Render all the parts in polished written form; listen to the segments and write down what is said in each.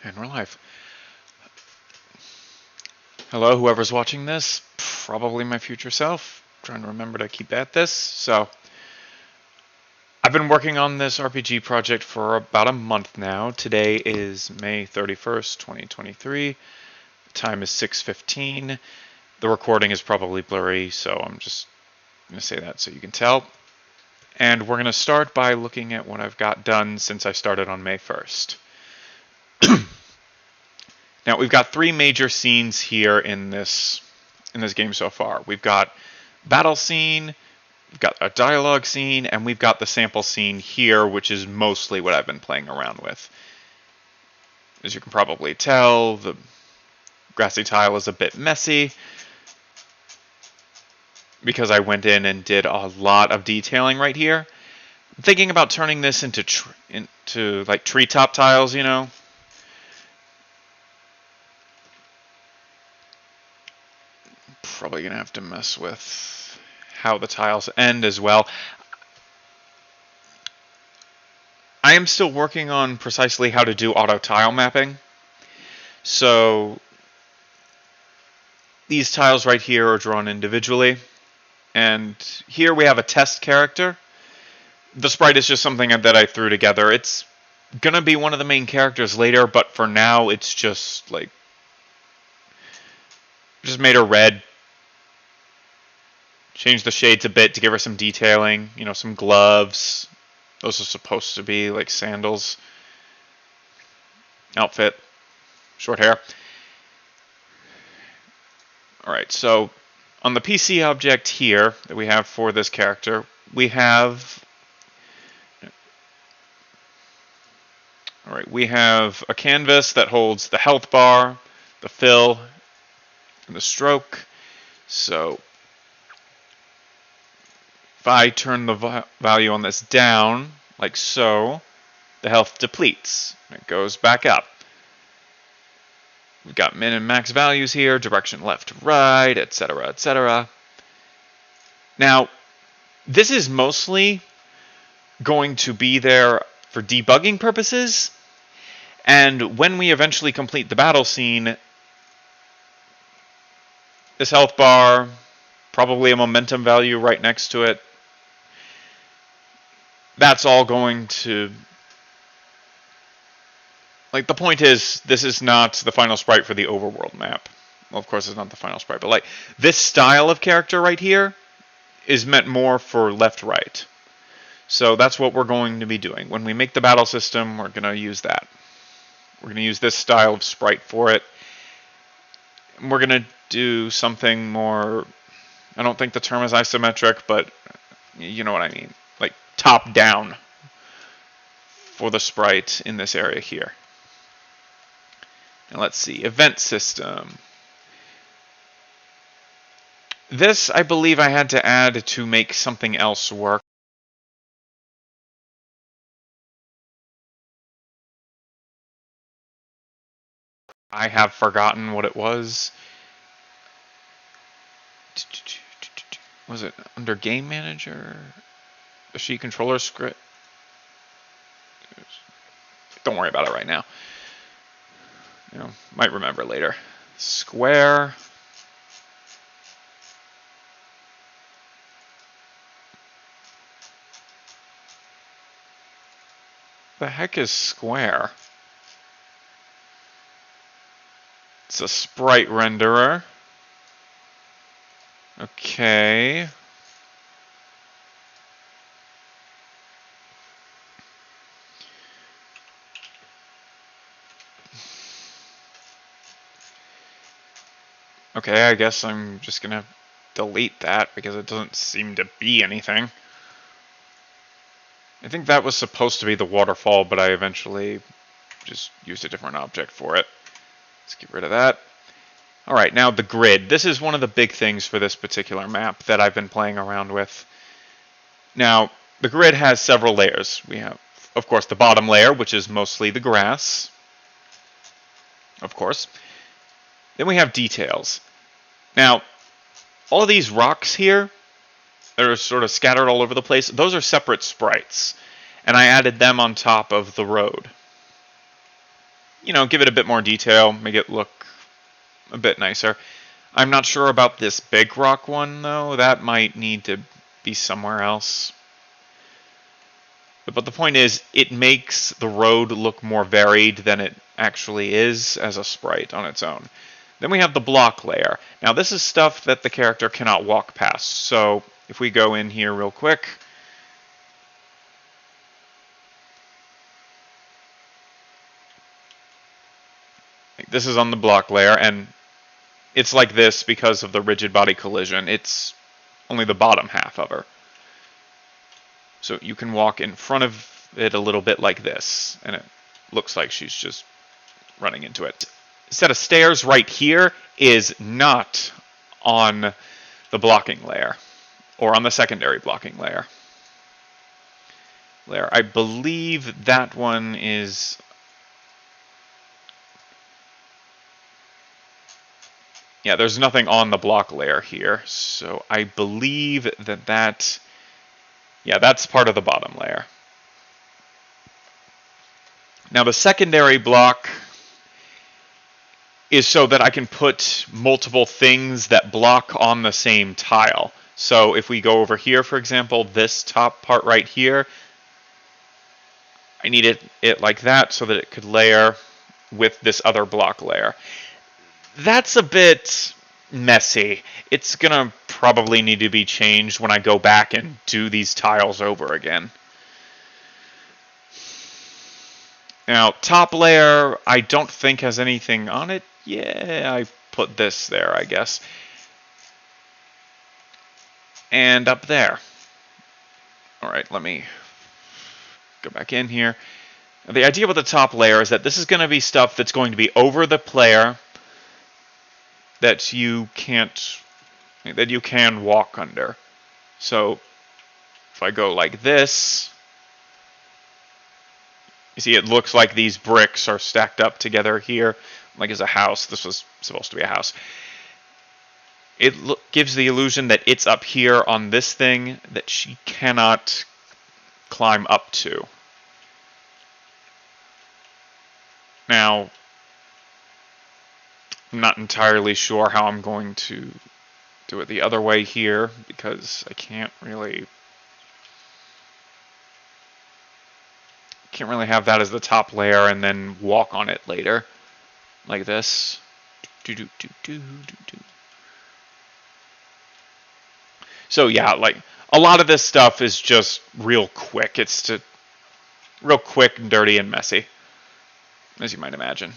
And we're live. Hello, whoever's watching this. Probably my future self. Trying to remember to keep at this. So, I've been working on this RPG project for about a month now. Today is May 31st, 2023. The time is 6:15. The recording is probably blurry, so I'm just going to say that so you can tell. And we're going to start by looking at what I've got done since I started on May 1st. Now, we've got three major scenes here in this game so far. We've got battle scene, we've got a dialogue scene, and we've got the sample scene here, which is mostly what I've been playing around with. As you can probably tell, the grassy tile is a bit messy because I went in and did a lot of detailing right here. I'm thinking about turning this into like treetop tiles, you know. Probably gonna have to mess with how the tiles end as well. I am still working on precisely how to do auto tile mapping. So these tiles right here are drawn individually, and here we have a test character. The sprite is just something that I threw together. It's gonna be one of the main characters later, but for now it's just like made her red. Changed the shades a bit to give her some detailing, you know, some gloves. Those are supposed to be like sandals. Outfit. Short hair. Alright, so on the PC object here that we have for this character, we have a canvas that holds the health bar, the fill, and the stroke. So if I turn the value on this down, like so, the health depletes. It goes back up. We've got min and max values here, direction left to right, etc., etc. Now, this is mostly going to be there for debugging purposes, and when we eventually complete the battle scene, this health bar, probably a momentum value right next to it, that's all going to... Like, the point is, this is not the final sprite for the overworld map. Well, of course, it's not the final sprite, but, like, this style of character right here is meant more for left-right. So that's what we're going to be doing. When we make the battle system, we're going to use that. We're going to use this style of sprite for it. And we're going to do something more... I don't think the term is isometric, but you know what I mean. Like, top-down for the sprite in this area here. And let's see, event system. This, I believe I had to add to make something else work. I have forgotten what it was. Was it under Game Manager? The sheet controller script? Don't worry about it right now. You know, might remember later. Square. The heck is square? It's a sprite renderer. Okay. Okay, I guess I'm just gonna delete that because it doesn't seem to be anything. I think that was supposed to be the waterfall, but I eventually just used a different object for it. Let's get rid of that. Alright, now the grid. This is one of the big things for this particular map that I've been playing around with. Now, the grid has several layers. We have, of course, the bottom layer, which is mostly the grass. Of course. Then we have details. Now, all of these rocks here that are sort of scattered all over the place, those are separate sprites. And I added them on top of the road. you know, give it a bit more detail, make it look a bit nicer. I'm not sure about this big rock one, though. That might need to be somewhere else. But the point is, it makes the road look more varied than it actually is as a sprite on its own. Then we have the block layer. Now this is stuff that the character cannot walk past. So if we go in here real quick, this is on the block layer, and it's like this because of the rigid body collision. It's only the bottom half of her. So you can walk in front of it a little bit like this, and it looks like she's just running into it. A set of stairs right here is not on the blocking layer, or on the secondary blocking layer. I believe that one is... Yeah, there's nothing on the block layer here, so I believe that... Yeah, that's part of the bottom layer. Now the secondary block is so that I can put multiple things that block on the same tile. So if we go over here, for example, this top part right here, I needed it like that so that it could layer with this other block layer. That's a bit messy. It's gonna probably need to be changed when I go back and do these tiles over again. Now, top layer, I don't think has anything on it. Yeah, I put this there, I guess. And up there. Alright, let me go back in here. The idea with the top layer is that this is going to be stuff that's going to be over the player that you can walk under. So if I go like this, you see it looks like these bricks are stacked up together here, like as a house. This was supposed to be a house. It gives the illusion that it's up here on this thing that she cannot climb up to. Now, I'm not entirely sure how I'm going to do it the other way here, because I can't really have that as the top layer and then walk on it later, like this. So yeah, like a lot of this stuff is just real quick. It's real quick, dirty, and messy, as you might imagine.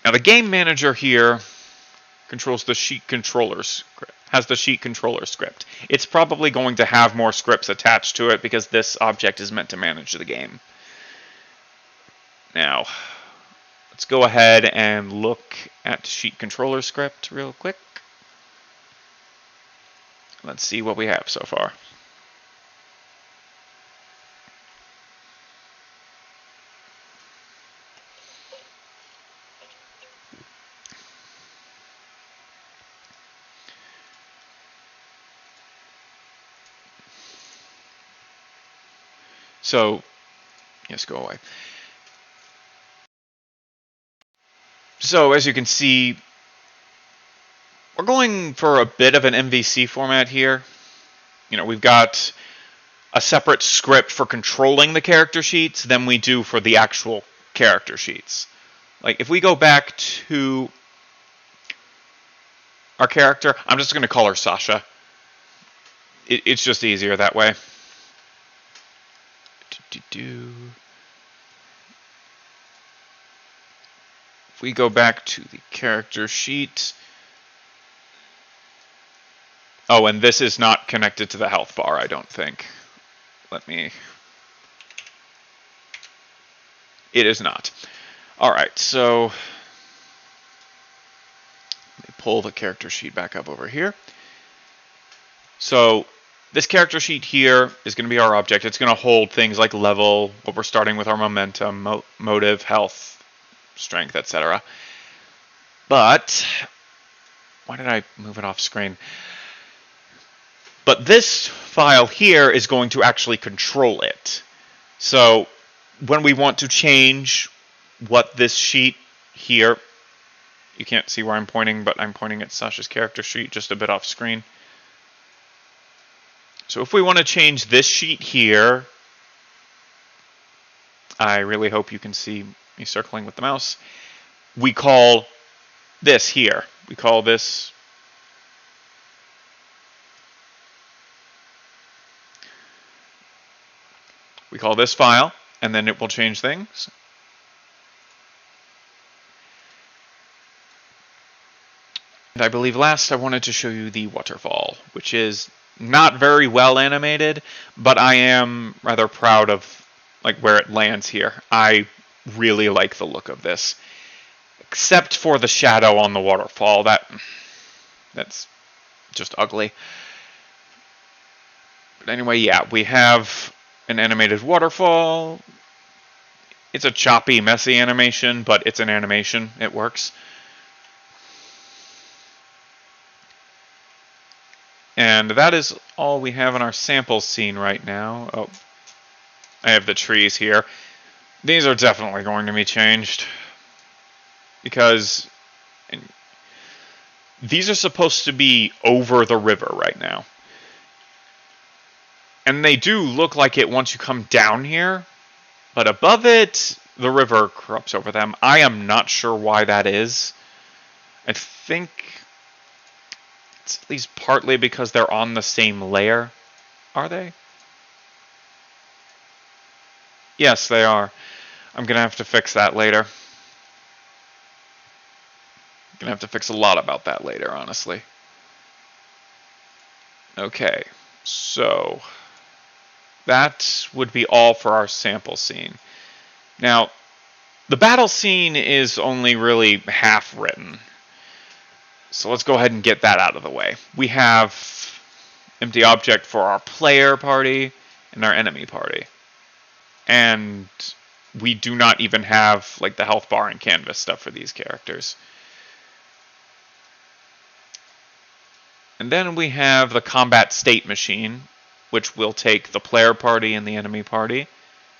Now the game manager here controls the sheet controllers, has the sheet controller script. It's probably going to have more scripts attached to it because this object is meant to manage the game. Now, let's go ahead and look at sheet controller script real quick. Let's see what we have so far. So, yes, go away. So, as you can see, we're going for a bit of an MVC format here. You know, we've got a separate script for controlling the character sheets than we do for the actual character sheets. Like, if we go back to our character, I'm just going to call her Sasha. It's just easier that way. If we go back to the character sheet. Oh, and this is not connected to the health bar, I don't think. It is not. Alright, so let me pull the character sheet back up over here. So this character sheet here is going to be our object. It's going to hold things like level, what we're starting with, our momentum, motive, health, strength, etc. But why did I move it off screen? But this file here is going to actually control it. So when we want to change what this sheet here, you can't see where I'm pointing, but I'm pointing at Sasha's character sheet just a bit off screen. So if we want to change this sheet here, I really hope you can see me circling with the mouse. We call this here. We call this file, and then it will change things. And I believe last I wanted to show you the waterfall, which is not very well animated, but I am rather proud of like where it lands here. I really like the look of this, except for the shadow on the waterfall. That's just ugly. But anyway, yeah, we have an animated waterfall. It's a choppy, messy animation, but it's an animation. It works. And that is all we have in our sample scene right now. Oh, I have the trees here. These are definitely going to be changed, because these are supposed to be over the river right now. And they do look like it once you come down here, but above it, the river corrupts over them. I am not sure why that is. I think it's at least partly because they're on the same layer. Are they? Yes, they are. I'm going to have to fix that later. I'm going to have to fix a lot about that later, honestly. Okay, so that would be all for our sample scene. Now, the battle scene is only really half written. So let's go ahead and get that out of the way. We have empty object for our player party and our enemy party. And we do not even have like the health bar and canvas stuff for these characters. And then we have the combat state machine, which will take the player party and the enemy party,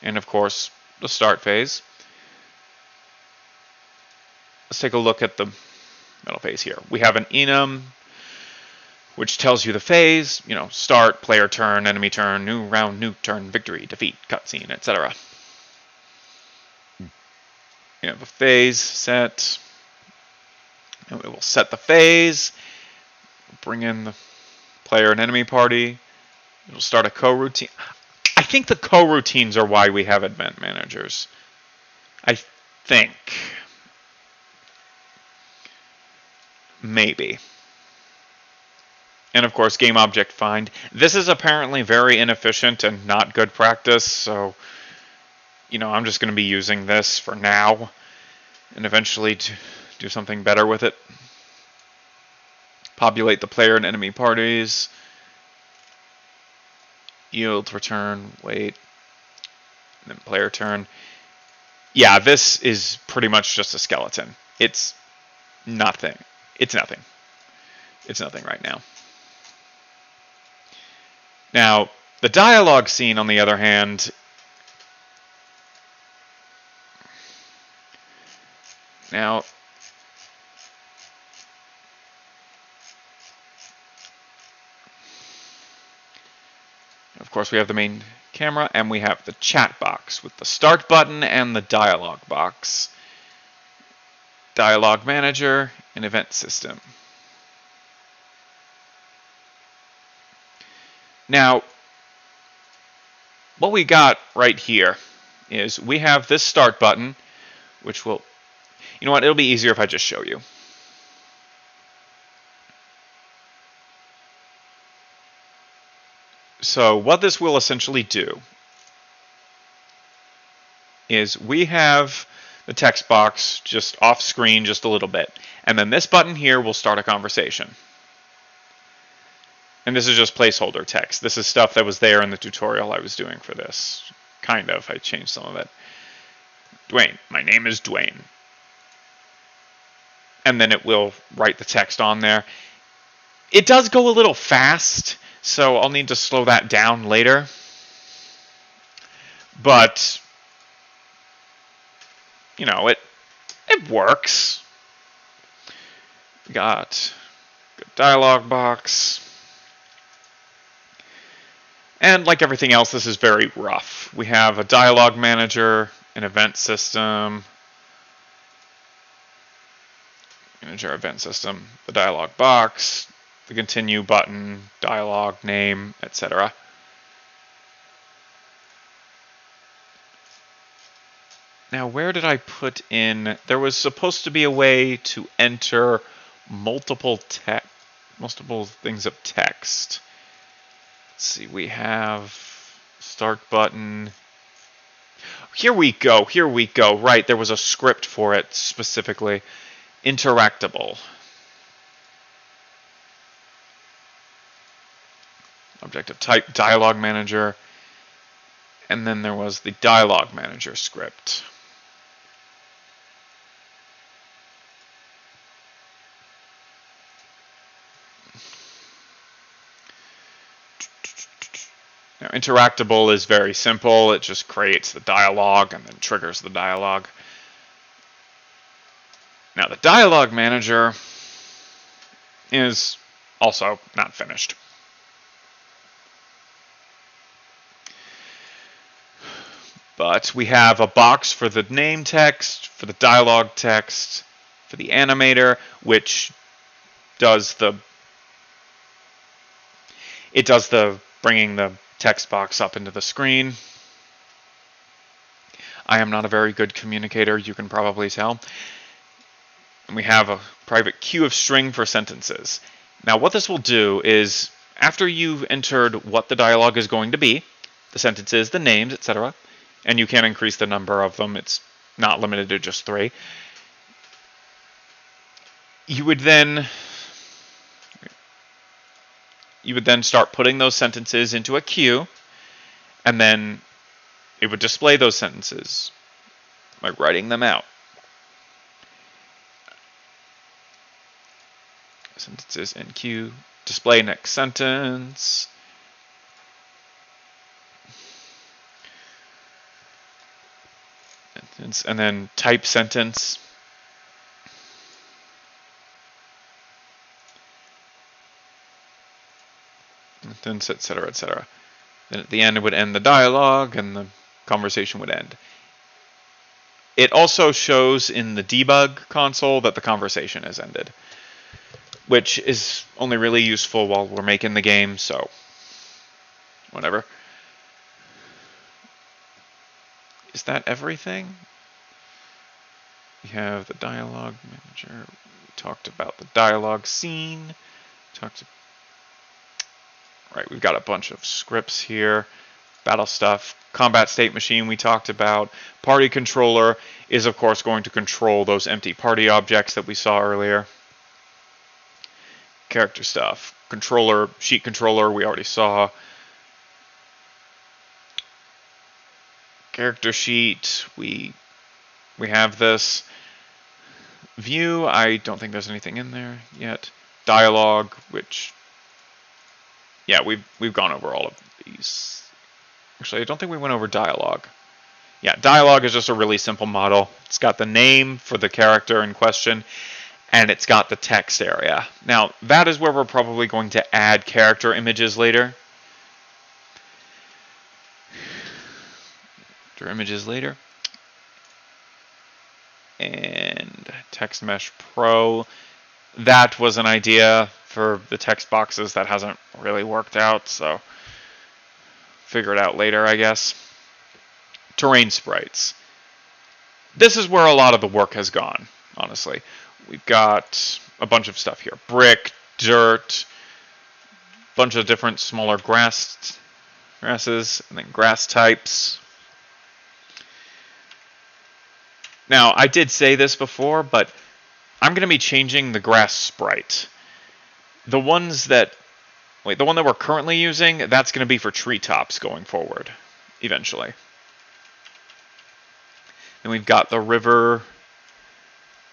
and of course the start phase. Let's take a look at the middle phase here. We have an enum, which tells you the phase, start, player turn, enemy turn, new round, new turn, victory, defeat, cutscene, etc. You have a phase set, and we will set the phase, bring in the player and enemy party, it'll start a coroutine. I think the coroutines are why we have event managers. I think. Maybe. And of course, game object find. This is apparently very inefficient and not good practice, so I'm just going to be using this for now and eventually to do something better with it. Populate the player and enemy parties. Yield, return, wait, and then player turn. Yeah, this is pretty much just a skeleton. It's nothing. It's nothing. It's nothing right now. Now, the dialogue scene, on the other hand, now, of course, we have the main camera, and we have the chat box with the start button and the dialogue box. Dialogue manager and event system. Now, what we got right here is we have this start button, which will, it'll be easier if I just show you. So what this will essentially do is we have the text box just off screen just a little bit, and then this button here will start a conversation. And this is just placeholder text. This is stuff that was there in the tutorial I was doing for this. Kind of. I changed some of it. Dwayne. My name is Dwayne. And then it will write the text on there. It does go a little fast, so I'll need to slow that down later. But, you know, it works. We got a dialog box. And like everything else, this is very rough. We have a dialog manager, an event system, manager event system, the dialog box, the continue button, dialog name, etc. Now, where did I put in? There was supposed to be a way to enter multiple things of text. Let's see, we have start button. Here we go. Right, there was a script for it specifically. Interactable. Objective type, dialog manager. And then there was the dialog manager script. Now, interactable is very simple. It just creates the dialogue and then triggers the dialogue. Now, the dialog manager is also not finished. But we have a box for the name text, for the dialogue text, for the animator, which does the bringing the text box up into the screen. I am not a very good communicator, you can probably tell. And we have a private queue of string for sentences. Now what this will do is, after you've entered what the dialogue is going to be, the sentences, the names, etc., and you can increase the number of them, it's not limited to just 3, you would then start putting those sentences into a queue, and then it would display those sentences by writing them out. Sentences in queue, display next sentence. And then type sentence. Sentence, etc., etc. Then at the end it would end the dialogue and the conversation would end. It also shows in the debug console that the conversation has ended, which is only really useful while we're making the game, so whatever. Is that everything? We have the dialogue manager. We talked about the dialogue scene. Right, we've got a bunch of scripts here. Battle stuff. Combat state machine we talked about. Party controller is, of course, going to control those empty party objects that we saw earlier. Character stuff. Controller, sheet controller, we already saw. Character sheet, we have this. View, I don't think there's anything in there yet. Dialogue, which, yeah, we've gone over all of these. Actually, I don't think we went over dialogue. Yeah, dialogue is just a really simple model. It's got the name for the character in question, and it's got the text area. Now, that is where we're probably going to add character images later. And Text Mesh Pro. That was an idea for the text boxes that hasn't really worked out, so figure it out later, I guess. Terrain sprites. This is where a lot of the work has gone, honestly. We've got a bunch of stuff here. Brick, dirt, bunch of different smaller grasses, and then grass types. Now, I did say this before, but I'm going to be changing the grass sprite. The one that we're currently using, that's going to be for treetops going forward, eventually. And we've got the river,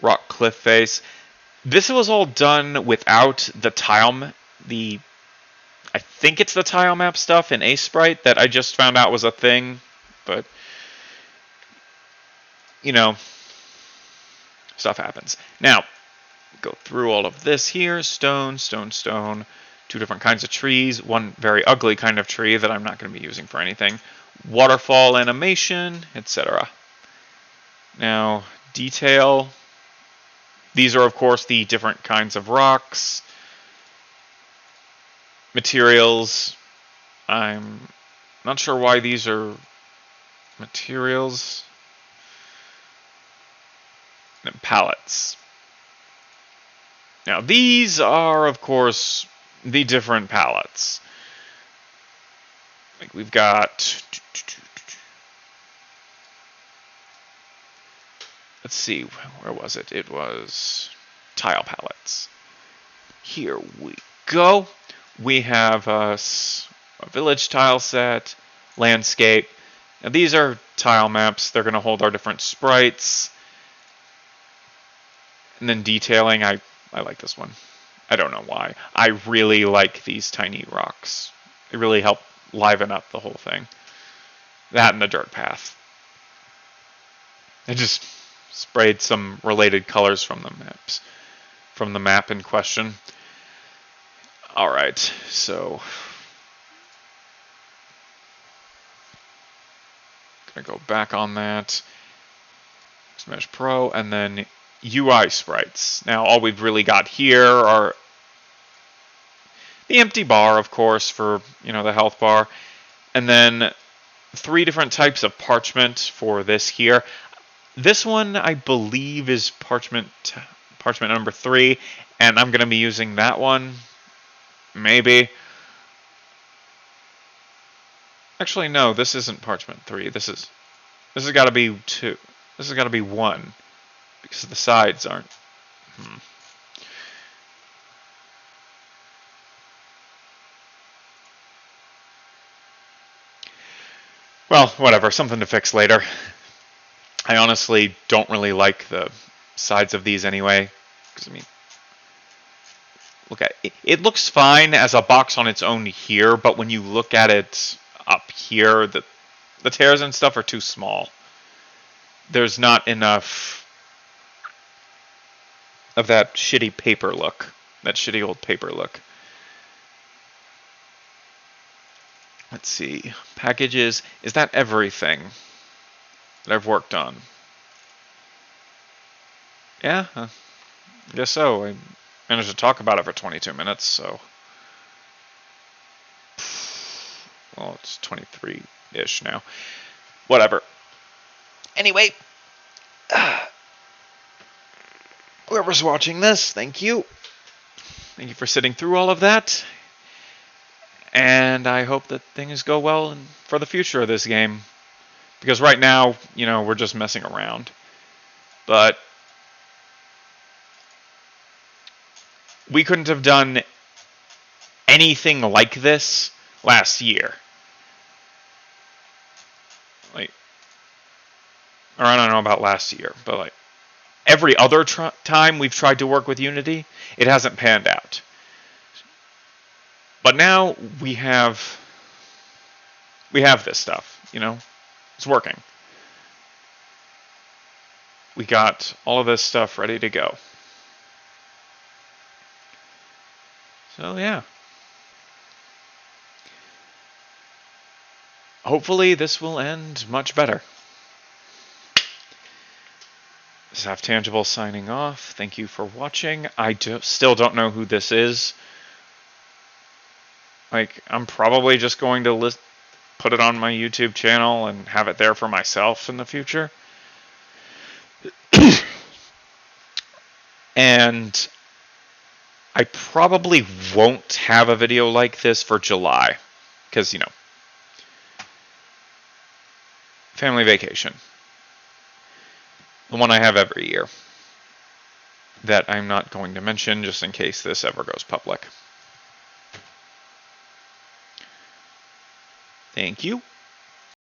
rock cliff face. This was all done without the tile, I think it's the tile map stuff in Sprite that I just found out was a thing, but you know, stuff happens. Now, go through all of this here. Stone, stone, stone. 2 different kinds of trees. One very ugly kind of tree that I'm not going to be using for anything. Waterfall animation, etc. Now, detail. These are, of course, the different kinds of rocks. Materials. I'm not sure why these are materials. And pallets. Now, these are, of course, the different pallets. Like we've got, let's see, where was it? It was tile pallets. Here we go. We have a village tile set, landscape. Now these are tile maps. They're going to hold our different sprites. And then detailing, I like this one. I don't know why. I really like these tiny rocks. They really help liven up the whole thing. That and the dirt path. I just sprayed some related colors from the maps, from the map in question. Alright, so gonna go back on that. Smash Pro, and then UI sprites. Now all we've really got here are the empty bar, of course, for the health bar, and then 3 different types of parchment for this here. This one I believe is parchment number 3, and I'm going to be using that one. Maybe. Actually, no, this isn't parchment 3. This has got to be 2. This has got to be 1 because the sides aren't. Well, whatever, something to fix later. I honestly don't really like the sides of these anyway, because I mean, look at it. It looks fine as a box on its own here, but when you look at it up here, the tears and stuff are too small. There's not enough of that shitty paper look, that shitty old paper look. Let's see, packages, is that everything that I've worked on? Yeah, I guess so. I managed to talk about it for 22 minutes, so. Well, it's 23-ish now. Whatever. Anyway, whoever's watching this, thank you. Thank you for sitting through all of that. And I hope that things go well for the future of this game. Because right now, we're just messing around. But we couldn't have done anything like this last year. Or I don't know about last year, but every other time we've tried to work with Unity, it hasn't panned out. But now we have this stuff, It's working. We got all of this stuff ready to go. So yeah. Hopefully this will end much better. This is Half Tangible signing off. Thank you for watching. I still don't know who this is. I'm probably just going to put it on my YouTube channel and have it there for myself in the future. And I probably won't have a video like this for July. Because, family vacation. The one I have every year. That I'm not going to mention just in case this ever goes public. Thank you.